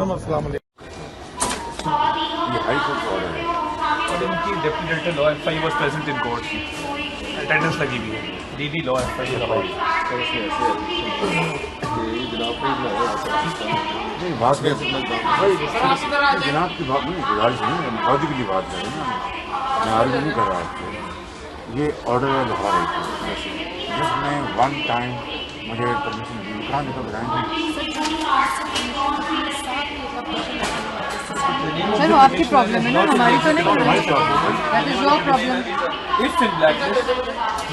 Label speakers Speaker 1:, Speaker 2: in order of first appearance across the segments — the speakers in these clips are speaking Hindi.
Speaker 1: अस्सलाम वालेकुम।
Speaker 2: ये हाई कोर्ट ऑर्डर है
Speaker 3: और इनकी deputy director law FI was present in court, attendance लगी हुई है। डीडी लॉ एफआई
Speaker 2: नहीं बात जनाब की बात नहीं, गुजारिश नहीं, लॉजिक की बात करें ना, मैं आर्ग्यू नहीं कर रहा आपको। ये ऑर्डर है लाहौर हाई कोर्ट, जिसमें वन टाइम मुझे परमिशन दी, कहाँ देखा बताएंगे।
Speaker 4: सर वो आपकी प्रॉब्लम है ना, हमारी तो नहीं है। That is your problem.
Speaker 3: If in blacklist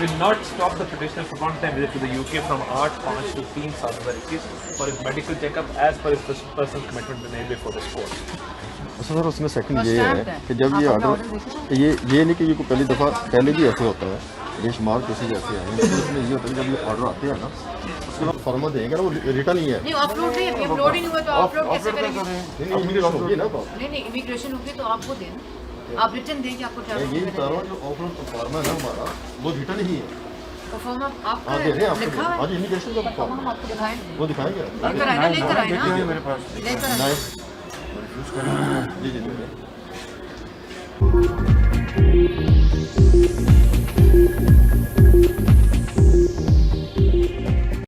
Speaker 3: will not stop the petitioner from one-time visit to the UK from 8/5 to 3/7/21 for his medical checkup as per his personal commitment made before this court.
Speaker 5: Sir उसमें सेकंड
Speaker 4: और
Speaker 5: ये
Speaker 4: स्टैम्प
Speaker 5: है
Speaker 4: है।
Speaker 5: कि जब ये
Speaker 4: आप अपना
Speaker 5: ऑर्डर
Speaker 4: ऑर्डर देखिए
Speaker 5: ये नहीं कि ये को पहली दफ़ा पहले भी ऐसे होता है, बेशुमार केसेज ऐसे हैं, इसमें ये होता है जब ये ऑर्डर आते हैं ना उसके बाद फॉर्मा देंगे ना, वो रिटर्न ही है।
Speaker 4: नहीं अपलोड नहीं, अभी अपलोड ही नहीं हुआ तो अपलोड कैसे करेंगे?
Speaker 5: नहीं इमिग्रेशन होगी ना, तो
Speaker 4: नहीं इमिग्रेशन होगी तो आप वो देना, आप रिटर्न देंगे, आपको
Speaker 5: मैं
Speaker 4: ट्रैवल
Speaker 5: यही बता रहा हूँ जो ऑफर फॉर्मा है ना हमारा वो रिटर्न ही है।
Speaker 4: तो फॉर्म आपका
Speaker 5: हाँ दे रहे हैं आपको,
Speaker 4: लिखा है,
Speaker 5: आज इमिग्रेशन का
Speaker 4: फॉर्म
Speaker 5: फॉर्म
Speaker 4: हम आपको दिखाएं,
Speaker 5: वो दिखाएंगे आप।
Speaker 4: लेकर आए ना, लेकर आए ना,
Speaker 2: मेरे पास
Speaker 4: लेकर आए।
Speaker 5: जी जी